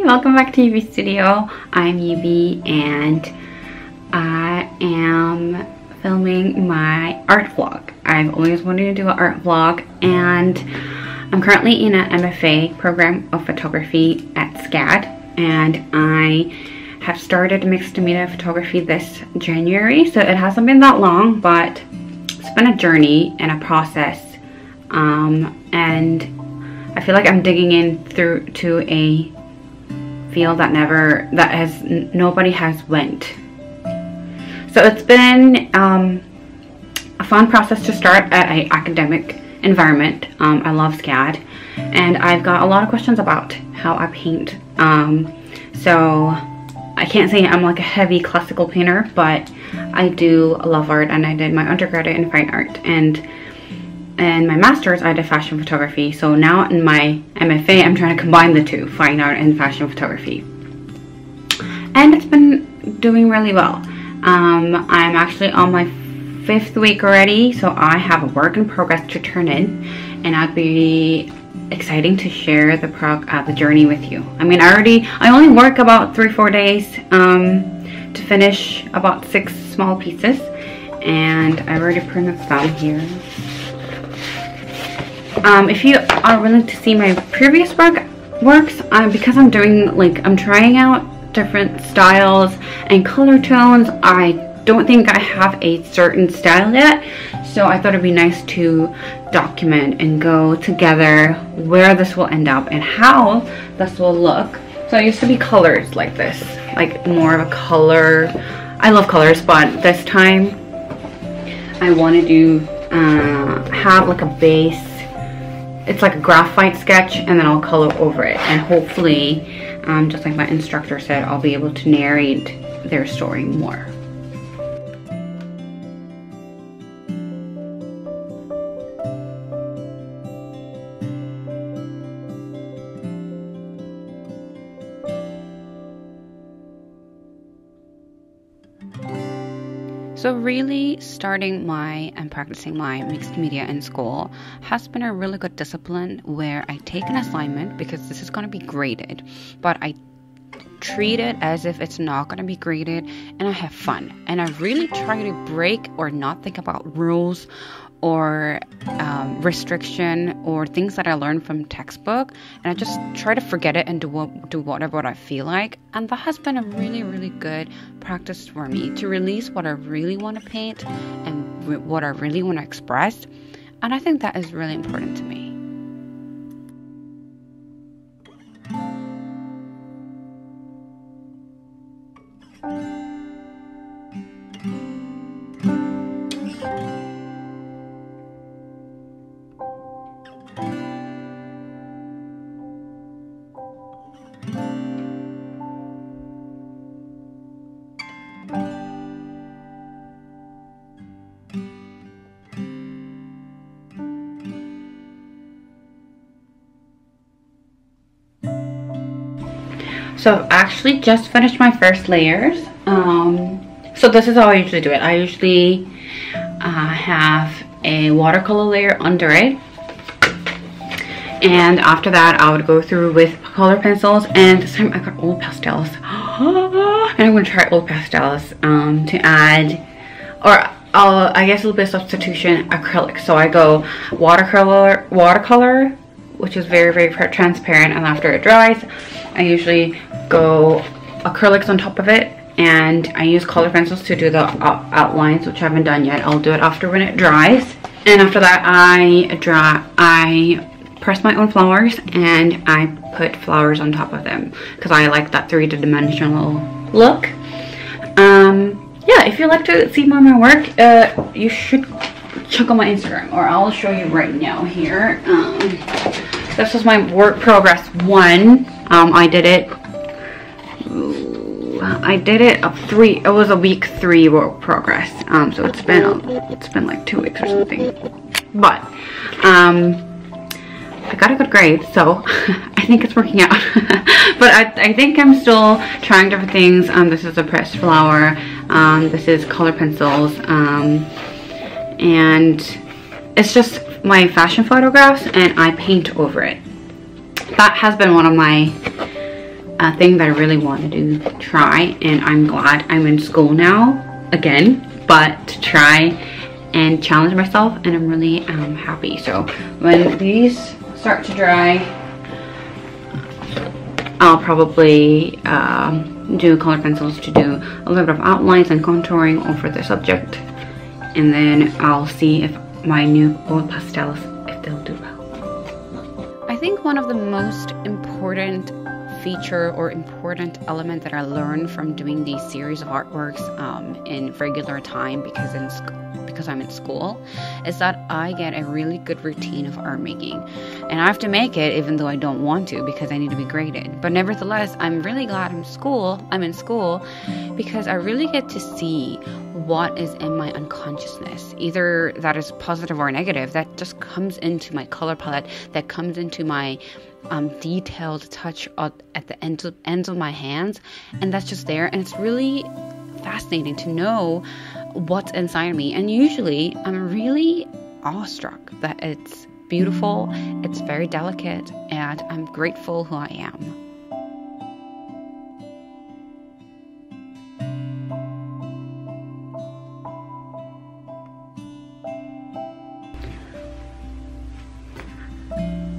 welcome back to Yubi Studio. I'm Yubi and I am filming my art vlog. I've always wanted to do an art vlog and I'm currently in an MFA program of photography at SCAD, and I have started mixed media photography this January, so it hasn't been that long, but it's been a journey and a process, and I feel like I'm digging in through to a field that nobody has went. So it's been a fun process to start at an academic environment. I love SCAD, and I've got a lot of questions about how I paint. So I can't say I'm like a heavy classical painter, but I do love art, and I did my undergraduate in fine art, and my master's I did fashion photography. So now in my MFA I'm trying to combine the two, fine art and fashion photography, and it's been doing really well. I'm actually on my 5th week already, so I have a work in progress to turn in, and I'd be exciting to share the journey with you. I mean, I only work about 3-4 days to finish about 6 small pieces, and I already printed them here. If you are willing to see my previous works, because I'm trying out different styles and color tones. I don't think I have a certain style yet, so I thought it'd be nice to document and go together where this will end up and how this will look. So I used to be colors like this, like more of a color. I love colors, but this time I wanted to have like a base. It's like a graphite sketch, and then I'll color over it, and hopefully, just like my instructor said, I'll be able to narrate their story more. So really starting and practicing my mixed media in school has been a really good discipline, where I take an assignment, because this is going to be graded, but I treat it as if it's not going to be graded, and I have fun, and I really try to break or not think about rules or restriction or things that I learned from textbook, and I just try to forget it and do whatever I feel like. And that has been a really, really good practice for me to release what I really want to paint and what I really want to express, and I think that is really important to me. So I've actually just finished my first layers. So this is how I usually do it. I usually have a watercolor layer under it, and after that I would go through with color pencils, and this time I got old pastels. And I'm going to try old pastels to add, or I guess a little bit of substitution, acrylic. So I go watercolor, which is very, very transparent, and after it dries I usually go acrylics on top of it, and I use color pencils to do the outlines, which I haven't done yet. I'll do it after when it dries, and after that I press my own flowers, and I put flowers on top of them because I like that 3-dimensional look. Yeah, if you'd like to see more of my work, you should check on my Instagram, or I'll show you right now here. This was my work progress 1. I did it it was a week 3 work progress. So it's been like 2 weeks or something, but I got a good grade, so I think it's working out. But I think I'm still trying different things. This is a pressed flower, this is color pencils, and it's just my fashion photographs, and I paint over it. That has been one of my a thing that I really wanted to try, and I'm glad I'm in school now again, but to try and challenge myself, and I'm really happy. So when these start to dry, I'll probably do color pencils to do a little bit of outlines and contouring over the subject, and then I'll see if my new oil pastels, if they'll do well. I think one of the most important feature or important element that I learned from doing these series of artworks in regular time, because I'm in school, is that I get a really good routine of art making, and I have to make it even though I don't want to, because I need to be graded. But nevertheless, I'm really glad I'm in school because I really get to see what is in my unconsciousness, either that is positive or negative, that just comes into my color palette, that comes into my detailed touch at the ends of my hands, and that's just there. And it's really fascinating to know what's inside me, and usually I'm really awestruck that it's beautiful, it's very delicate, and I'm grateful who I am.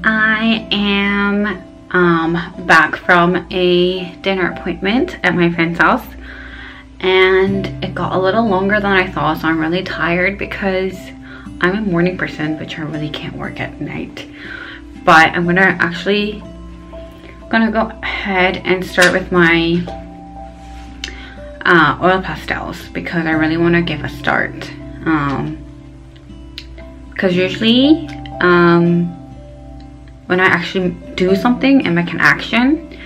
I am back from a dinner appointment at my friend's house, and it got a little longer than I thought, so I'm really tired because I'm a morning person, which I really can't work at night. But I'm gonna go ahead and start with my oil pastels, because I really want to give a start, because usually when I actually do something and make an action,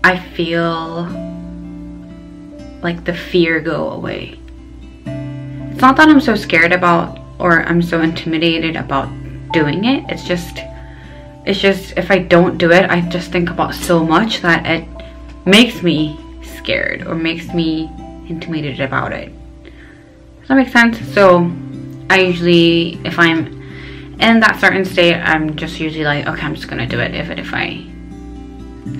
I feel like the fear go away. It's not that I'm so scared about, or I'm so intimidated about doing it. It's just if I don't do it, I just think about so much that it makes me scared or makes me intimidated about it. Does that make sense? So I usually, if I'm in that certain state, I'm just usually like, okay, I'm just gonna do it, if I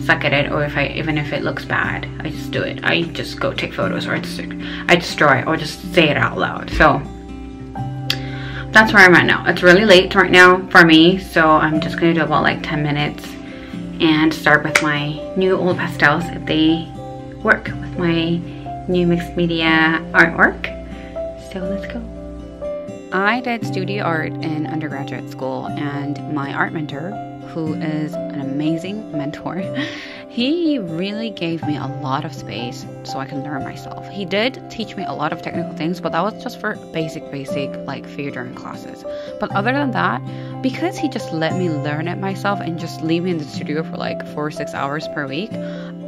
suck at it, or even if it looks bad, I just do it. I just go take photos, or I just draw it, or just say it out loud. So that's where I'm at now. It's really late right now for me, so I'm just gonna do about like 10 minutes and start with my new oil pastels if they work with my new mixed media artwork. So let's go. I did studio art in undergraduate school, and my art mentor, who is an amazing mentor, he really gave me a lot of space so I can learn myself. He did teach me a lot of technical things, but that was just for basic like theater classes. But other than that, because he just let me learn it myself and just leave me in the studio for like 4 or 6 hours per week,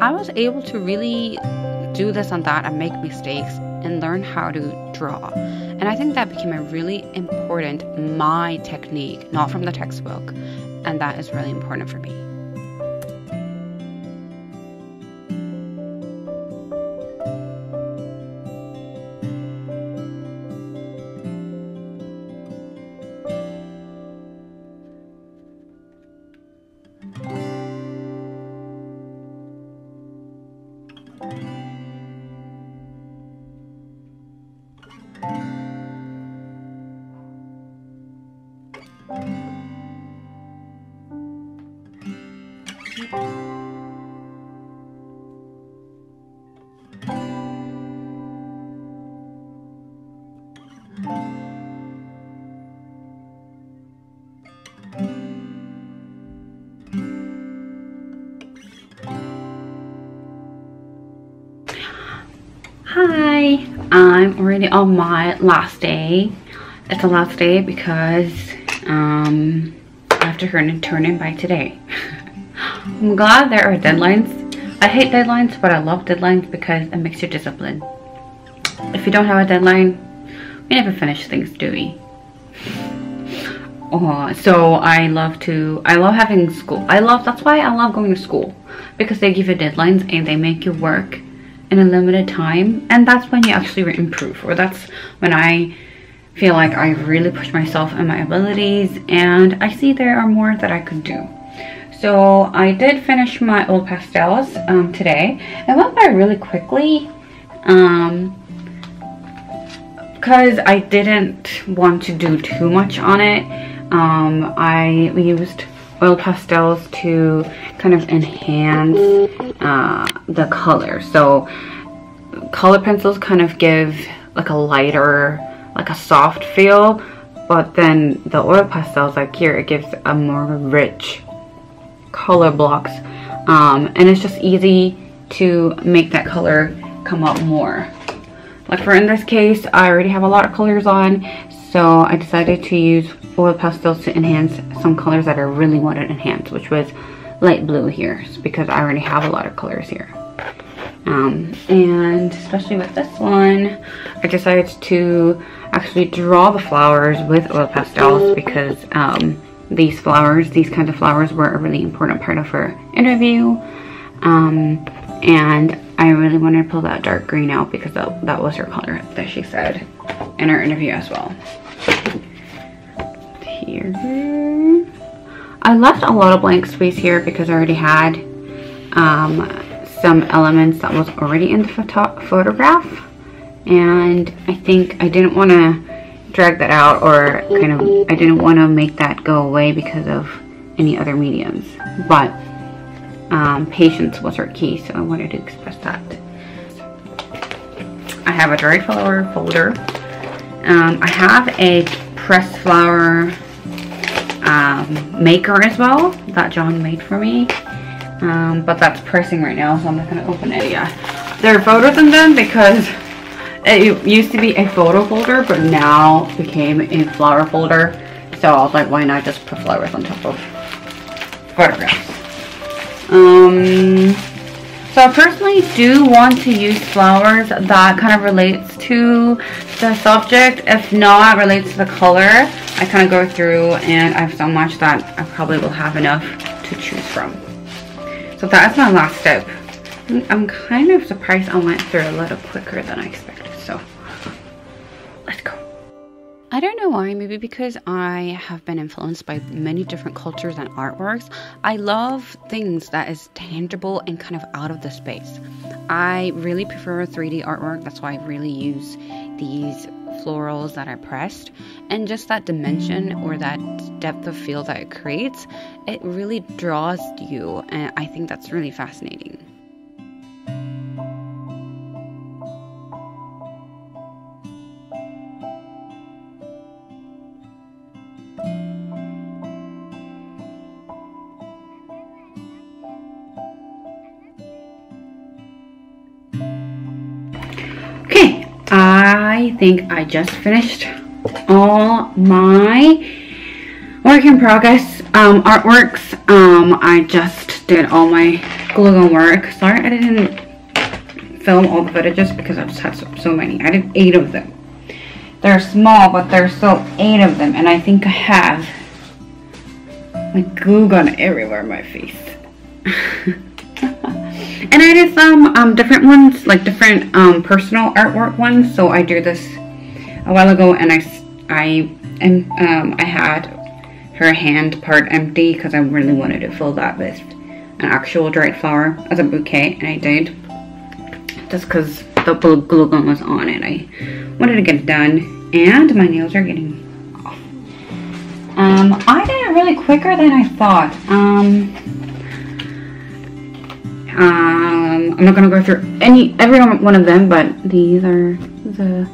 I was able to really do this and that and make mistakes and learn how to draw. And I think that became a really important, my technique, not from the textbook. And that is really important for me. Hi, I'm already on my last day. It's the last day because I have to turn in by today. I'm glad there are deadlines. I hate deadlines, but I love deadlines because it makes you disciplined. If you don't have a deadline, we never finish things, do we? So I love having school. That's why I love going to school, because they give you deadlines and they make you work in a limited time, and that's when you actually improve, or that's when I feel like I really push myself and my abilities, and I see there are more that I could do. So I did finish my oil pastels today. It went by really quickly because I didn't want to do too much on it. I used oil pastels to kind of enhance the color. So color pencils kind of give like a lighter, like a soft feel, but then the oil pastels, like here, it gives a more rich color blocks, and it's just easy to make that color come up more. Like for in this case, I already have a lot of colors on, so I decided to use oil pastels to enhance some colors that I really wanted to enhance, which was light blue here, because I already have a lot of colors here. And especially with this one, I decided to actually draw the flowers with oil pastels because these kinds of flowers were a really important part of her interview. And I really wanted to pull that dark green out because that was her color that she said in her interview as well. Here, I left a lot of blank space here because I already had some elements that was already in the photograph, and I think I didn't want to drag that out, or I didn't want to make that go away because of any other mediums, but patience was her key, so I wanted to express that. I have a dry flower folder. I have a pressed flower maker as well that John made for me, but that's pressing right now, so I'm not going to open it yet. There are photos in them because it used to be a photo folder, but now became a flower folder, so I was like, why not just put flowers on top of photographs. So I personally do want to use flowers that kind of relates to the subject. If not relates to the color, I kind of go through and I have so much that I probably will have enough to choose from. So that is my last step. I'm kind of surprised I went through a little quicker than I expected, so let's go. I don't know why, maybe because I have been influenced by many different cultures and artworks. I love things that is tangible and kind of out of the space. I really prefer 3D artwork, that's why I really use these florals that are pressed, and just that dimension or that depth of field that it creates, it really draws you, and I think that's really fascinating. Okay, I think I just finished all my work in progress artworks. I just did all my glue gun work. Sorry I didn't film all the footages because I just had so many. I did 8 of them. They're small, but there's still 8 of them, and I think I have my glue gun everywhere in my face. And I did some different ones, like different personal artwork ones. So I did this a while ago, and I had her hand part empty because I really wanted to fill that with an actual dried flower as a bouquet, and I did, just because the glue gun was on it. I wanted to get it done, and my nails are getting off. I did it really quicker than I thought. I'm not gonna go through every one of them, but these are the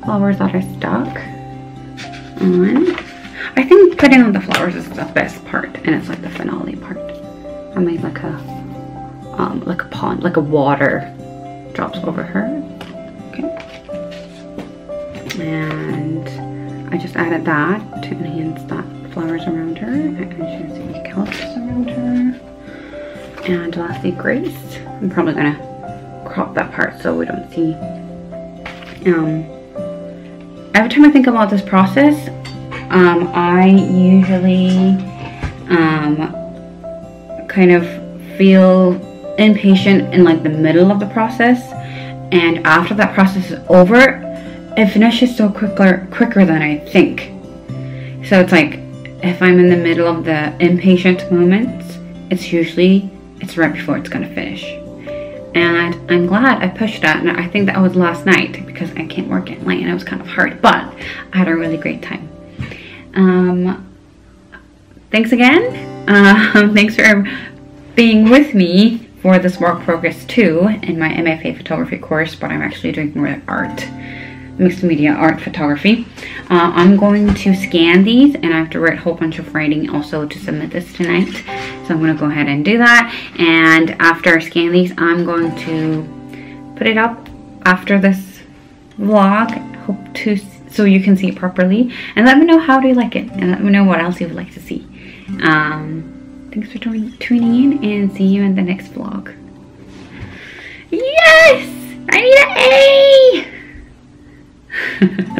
flowers that are stuck on. I think putting on the flowers is the best part, and it's like the finale part. I made like a pond, like a water drops over her. Okay, and I just added that to enhance that flowers around her, and you can see the cactus around her. And lastly, Grace. I'm probably gonna crop that part so we don't see. Every time I think about this process, I usually kind of feel impatient in like the middle of the process, and after that process is over, it finishes so quicker than I think. So it's like if I'm in the middle of the impatient moments, it's right before it's gonna finish. And I'm glad I pushed that, and I think that was last night because I can't work at night and it was kind of hard, but I had a really great time. Thanks again. Thanks for being with me for this work progress 2 in my MFA photography course, but I'm actually doing more art, mixed media art photography. I'm going to scan these, and I have to write a whole bunch of writing also to submit this tonight. So I'm going to go ahead and do that. And after I scan these, I'm going to put it up after this vlog, so you can see it properly. And let me know how do you like it, and let me know what else you would like to see. Thanks for tuning in, and see you in the next vlog. Yes! I need an A!